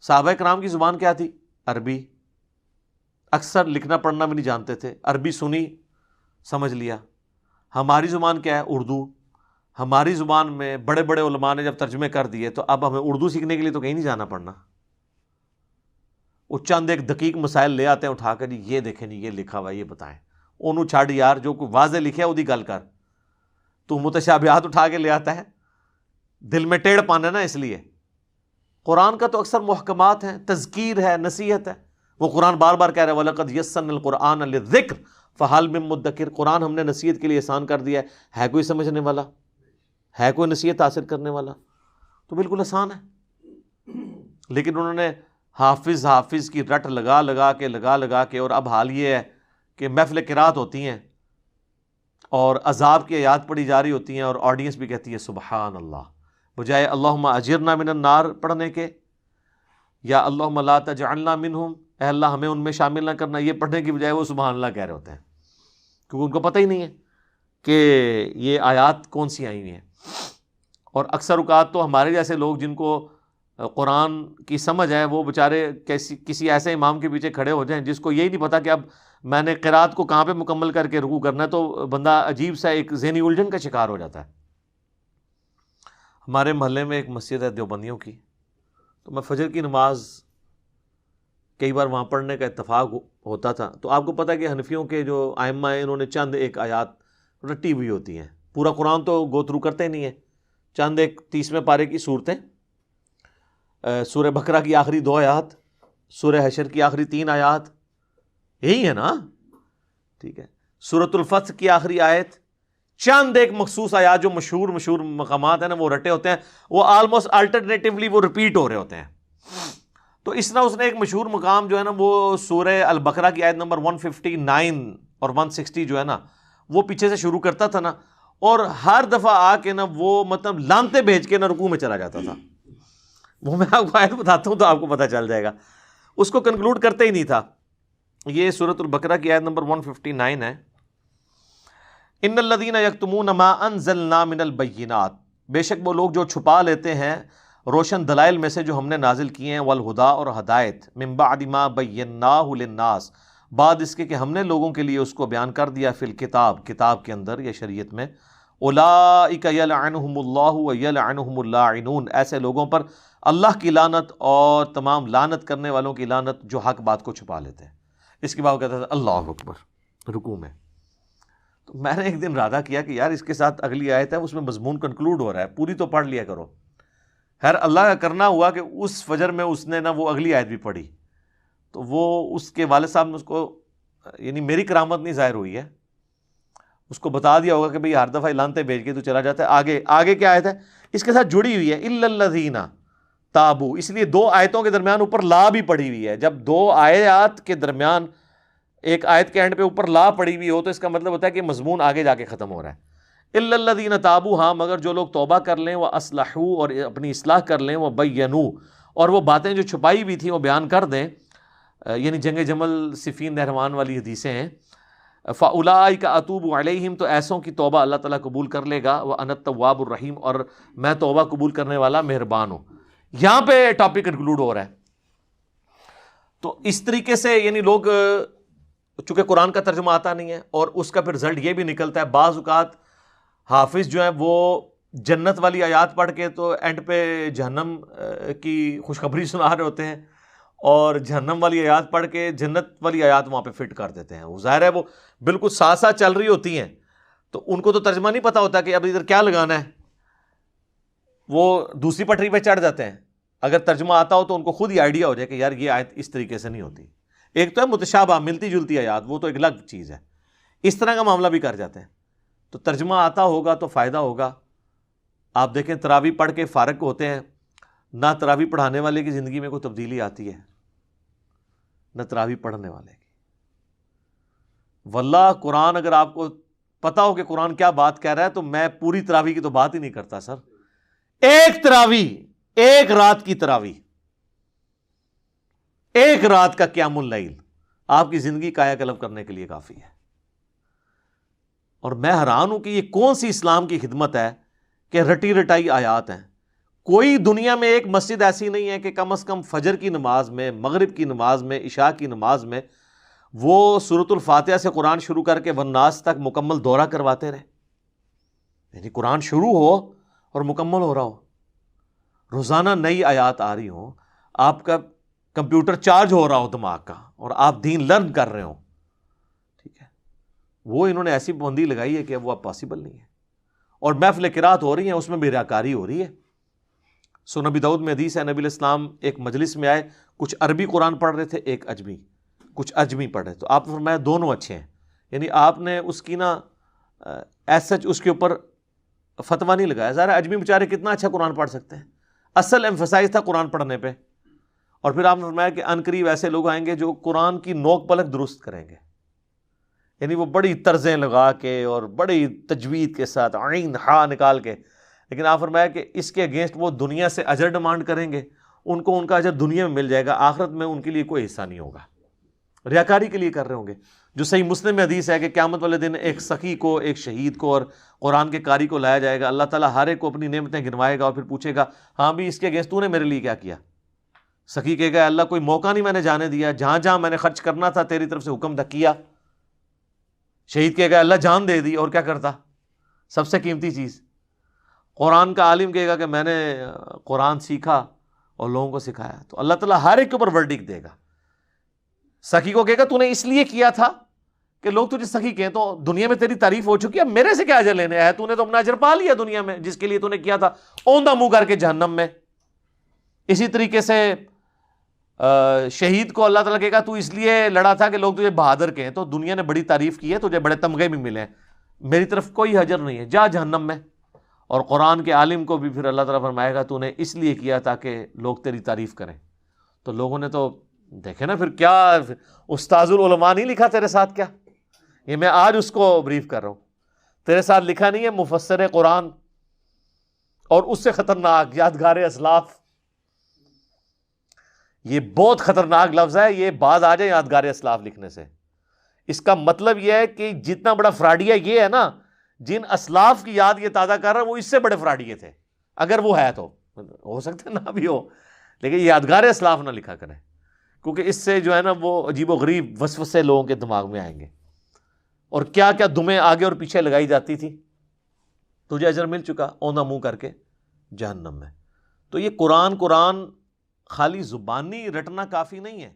صحابہ کرام کی زبان کیا تھی؟ عربی، اکثر لکھنا پڑھنا بھی نہیں جانتے تھے، عربی سنی سمجھ لیا۔ ہماری زبان کیا ہے؟ اردو۔ ہماری زبان میں بڑے بڑے علماء نے جب ترجمے کر دیے تو اب ہمیں اردو سیکھنے کے لیے تو کہیں نہیں جانا پڑنا، وہ چند ایک دقیق مسائل لے آتے ہیں اٹھا کر، جی یہ دیکھیں جی یہ لکھا ہوا ہے یہ بتائیں، انہوں چھاڑ یار، جو کوئی واضح لکھے ہے وہ دی گل کر، تو متشابہات اٹھا کے لے آتا ہے، دل میں ٹیڑھ پانا نا۔ اس لیے قرآن کا تو اکثر محکمات ہیں، تذکیر ہے، نصیحت ہے۔ وہ قرآن بار بار کہہ رہا ہے وَلَقَدْ يَسَّرْنَا الْقُرْآنَ لِلذِّكْرِ فَهَلْ مِن مُدَّكِرٍ، قرآن ہم نے نصیحت کے لیے آسان کر دیا ہے کوئی سمجھنے والا؟ ہے کوئی نصیحت حاصل کرنے والا؟ تو بالکل آسان ہے، لیکن انہوں نے حافظ کی رٹ لگا لگا کے، اور اب حال یہ ہے کہ محفل قرات ہوتی ہیں اور عذاب کی آیات پڑھی جا رہی ہوتی ہیں اور آڈینس بھی کہتی ہے سبحان اللہ، بجائے اللہم اجرنا من النار پڑھنے کے یا اللہم لا تجعلنا منہم، اے اللہ ہمیں ان میں شامل نہ کرنا، یہ پڑھنے کی بجائے وہ سبحان اللہ کہہ رہے ہوتے ہیں، کیونکہ ان کو پتہ ہی نہیں ہے کہ یہ آیات کون سی آئی ہوئی ہیں۔ اور اکثر اوقات تو ہمارے جیسے لوگ جن کو قرآن کی سمجھ ہے وہ بیچارے کسی ایسے امام کے پیچھے کھڑے ہو جائیں جس کو یہی نہیں پتا کہ اب میں نے قرات کو کہاں پہ مکمل کر کے رکوع کرنا ہے، تو بندہ عجیب سا ایک ذہنی الجھن کا شکار ہو جاتا ہے۔ ہمارے محلے میں ایک مسجد ہے دیوبندیوں کی، تو میں فجر کی نماز کئی بار وہاں پڑھنے کا اتفاق ہوتا تھا، تو آپ کو پتہ ہے کہ حنفیوں کے جو ائمہ ہیں انہوں نے چند ایک آیات رٹی ہوئی ہوتی ہیں، پورا قرآن تو گو تھرو کرتے نہیں ہیں، چند ایک 30ویں پارے کی صورتیں، سورہ بقرہ کی آخری 2 آیات، سورہ حشر کی آخری 3 آیات، یہی ہے نا؟ ٹھیک ہے، سورۃ الفتح کی آخری آیت، چند ایک مخصوص آیات جو مشہور مقامات ہیں نا وہ رٹے ہوتے ہیں، وہ آلموسٹ الٹرنیٹیولی وہ ریپیٹ ہو رہے ہوتے ہیں۔ تو اس طرح اس نے ایک مشہور مقام جو ہے نا وہ سورہ البقرہ کی آیت نمبر 159 اور 160 جو ہے نا وہ پیچھے سے شروع کرتا تھا نا، اور ہر دفعہ آ کے نا وہ مطلب لانتے بھیج کے نا رکوع میں چلا جاتا تھا۔ وہ میں آپ کو آیت بتاتا ہوں تو آپ کو پتہ چل جائے گا، اس کو کنکلوڈ کرتے ہی نہیں تھا۔ یہ سورۃ البقرہ کی آیت نمبر 159 ہے، ان الذین یکتمون ما انزلنا من البینات، بے شک وہ لوگ جو چھپا لیتے ہیں روشن دلائل میں سے جو ہم نے نازل کیے ہیں، والہدا اور ہدایت، من بعد ما بیناہ للناس، بعد اس کے کہ ہم نے لوگوں کے لیے اس کو بیان کر دیا فی الکتاب، کتاب کے اندر یا شریعت میں، اولئک یلعنہم اللہ ویلعنہم اللاعنون، ایسے لوگوں پر اللہ کی لعنت اور تمام لعنت کرنے والوں کی لعنت جو حق بات کو چھپا لیتے ہیں۔ اس کے بعد وہ کہتا تھا اللہ اکبر رکوع میں۔ تو میں نے ایک دن ارادہ کیا کہ یار اس کے ساتھ اگلی آیت ہے اس میں مضمون کنکلوڈ ہو رہا ہے، پوری تو پڑھ لیا کرو۔ خیر اللہ کا کرنا ہوا کہ اس فجر میں اس نے نا وہ اگلی آیت بھی پڑھی، تو وہ اس کے والد صاحب نے اس کو، یعنی میری کرامت نہیں ظاہر ہوئی ہے، اس کو بتا دیا ہوگا کہ بھئی ہر دفعہ لانتے بھیج کے تو چلا جاتا ہے۔ آگے کیا آیت ہے اس کے ساتھ جڑی ہوئی ہے، الا الذین تابو، اس لیے 2 آیتوں کے درمیان اوپر لا بھی پڑی ہوئی ہے۔ جب 2 آیات کے درمیان ایک آیت کے اینڈ پہ اوپر لا پڑی ہوئی ہو تو اس کا مطلب ہوتا ہے کہ مضمون آگے جا کے ختم ہو رہا ہے۔ الا الذین تابو، ہاں مگر جو لوگ توبہ کر لیں، وہ اصلحوا اور اپنی اصلاح کر لیں، وہ بینوا اور وہ باتیں جو چھپائی ہوئی تھیں وہ بیان کر دیں، یعنی جنگ جمل صفین نہروان والی حدیثیں ہیں، فاولئک اتوب علیہم، تو ایسوں کی توبہ اللہ تعالیٰ قبول کر لے گا، وانا التواب الرحیم، اور میں توبہ قبول کرنے والا مہربان ہوں۔ یہاں پہ ٹاپک کنکلوڈ ہو رہا ہے۔ تو اس طریقے سے یعنی لوگ چونکہ قرآن کا ترجمہ آتا نہیں ہے، اور اس کا پھر رزلٹ یہ بھی نکلتا ہے بعض اوقات حافظ جو ہیں وہ جنت والی آیات پڑھ کے تو اینڈ پہ جہنم کی خوشخبری سنا رہے ہوتے ہیں، اور جہنم والی آیات پڑھ کے جنت والی آیات وہاں پہ فٹ کر دیتے ہیں۔ وہ ظاہر ہے وہ بالکل ساتھ ساتھ چل رہی ہوتی ہیں، تو ان کو تو ترجمہ نہیں پتہ ہوتا کہ اب ادھر کیا لگانا ہے، وہ دوسری پٹری پہ چڑھ جاتے ہیں۔ اگر ترجمہ آتا ہو تو ان کو خود ہی آئیڈیا ہو جائے کہ یار یہ آیت اس طریقے سے نہیں ہوتی۔ ایک تو ہے متشابہ ملتی جلتی آیات، وہ تو ایک الگ چیز ہے، اس طرح کا معاملہ بھی کر جاتے ہیں۔ تو ترجمہ آتا ہوگا تو فائدہ ہوگا۔ آپ دیکھیں تراویح پڑھ کے فارغ ہوتے ہیں، نہ تراویح پڑھانے والے کی زندگی میں کوئی تبدیلی آتی ہے، نہ تراویح پڑھنے والے کی۔ واللہ قرآن اگر آپ کو پتا ہو کہ قرآن کیا بات کہہ رہا ہے تو میں پوری تراویح کی تو بات ہی نہیں کرتا سر، ایک تراویح، ایک رات کی تراویح، ایک رات کا قیام اللیل آپ کی زندگی کایا کلب کرنے کے لیے کافی ہے۔ اور میں حیران ہوں کہ یہ کون سی اسلام کی خدمت ہے کہ رٹی رٹائی آیات ہیں، کوئی دنیا میں ایک مسجد ایسی نہیں ہے کہ کم از کم فجر کی نماز میں، مغرب کی نماز میں، عشاء کی نماز میں وہ سورۃ الفاتحہ سے قرآن شروع کر کے والناس تک مکمل دورہ کرواتے رہے. یعنی قرآن شروع ہو اور مکمل ہو رہا ہو، روزانہ نئی آیات آ رہی ہوں، آپ کا کمپیوٹر چارج ہو رہا ہو دماغ کا، اور آپ دین لرن کر رہے ہوں. ٹھیک ہے، وہ انہوں نے ایسی پابندی لگائی ہے کہ وہ اب پاسبل نہیں ہے. اور محفل قرات ہو رہی ہیں، اس میں بھی ریاکاری ہو رہی ہے. سنن نبی داؤد میں حدیث ہے، نبی علیہ السلام ایک مجلس میں آئے، کچھ عربی قرآن پڑھ رہے تھے، ایک عجمی، کچھ عجمی پڑھ رہے. تو آپ نے فرمایا دونوں اچھے ہیں. یعنی آپ نے اس کی نا ایز سچ اس کے اوپر فتویٰ نہیں لگایا. ظاہر عجمی بیچارے کتنا اچھا قرآن پڑھ سکتے ہیں، اصل ایمفسائز تھا قرآن پڑھنے پہ. اور پھر آپ نے فرمایا کہ ان قریب ایسے لوگ آئیں گے جو قرآن کی نوک پلک درست کریں گے. یعنی وہ بڑی طرزیں لگا کے اور بڑی تجوید کے ساتھ عین ہا نکال کے. لیکن آپ فرمایا کہ اس کے اگینسٹ وہ دنیا سے اجر ڈیمانڈ کریں گے، ان کو ان کا اجر دنیا میں مل جائے گا، آخرت میں ان کے لیے کوئی حصہ نہیں ہوگا. ریاکاری کے لیے کر رہے ہوں گے. جو صحیح مسلم میں حدیث ہے کہ قیامت والے دن ایک سخی کو، ایک شہید کو اور قرآن کے قاری کو لایا جائے گا. اللہ تعالیٰ ہر ایک کو اپنی نعمتیں گنوائے گا اور پھر پوچھے گا ہاں بھی اس کے اگینسٹ تو نے میرے لیے کیا کیا. سخی کہے گا اللہ کوئی موقع نہیں میں نے جانے دیا، جہاں جہاں میں نے خرچ کرنا تھا تیری طرف سے حکم تھا کیا. شہید کہے گا اللہ جان دے دی، اور کیا کرتا، سب سے قیمتی چیز. قرآن کا عالم کہے گا کہ میں نے قرآن سیکھا اور لوگوں کو سکھایا. تو اللہ تعالیٰ ہر ایک کے اوپر ورڈکٹ دے گا. سخی کو کہے گا تو نے اس لیے کیا تھا کہ لوگ تجھے سخی کہیں، تو دنیا میں تیری تعریف ہو چکی ہے، اب میرے سے کیا اجر لینے ہے، تو نے تو اپنا اجر پا لیا دنیا میں جس کے لیے تو نے کیا تھا، اوندھا منہ کر کے جہنم میں. اسی طریقے سے شہید کو اللہ تعالیٰ کہے گا تو اس لیے لڑا تھا کہ لوگ تجھے بہادر کہیں، تو دنیا نے بڑی تعریف کی ہے، تجھے بڑے تمغے بھی ملے ہیں، میری طرف کوئی اجر نہیں ہے، جا جہنم میں. اور قرآن کے عالم کو بھی پھر اللہ تعالیٰ فرمائے گا تو نے اس لیے کیا تاکہ لوگ تیری تعریف کریں. تو لوگوں نے تو دیکھے نا پھر کیا استاذ العلماء نہیں لکھا تیرے ساتھ. کیا یہ میں آج اس کو بریف کر رہا ہوں، تیرے ساتھ لکھا نہیں ہے مفسر قرآن، اور اس سے خطرناک یادگار اسلاف. یہ بہت خطرناک لفظ ہے، یہ باز آ جائے یادگار اسلاف لکھنے سے. اس کا مطلب یہ ہے کہ جتنا بڑا فراڈیا یہ ہے نا، جن اسلاف کی یاد یہ تازہ کر رہا ہے وہ اس سے بڑے فراڈیے تھے. اگر وہ ہے تو ہو سکتا ہے نہ بھی ہو، لیکن یادگار اسلاف نہ لکھا کریں، کیونکہ اس سے جو ہے نا وہ عجیب و غریب وسوسے لوگوں کے دماغ میں آئیں گے، اور کیا کیا دمیں آگے اور پیچھے لگائی جاتی تھی. تجھے اجر مل چکا، اوندھا منہ کر کے جہنم میں. تو یہ قرآن خالی زبانی رٹنا کافی نہیں ہے.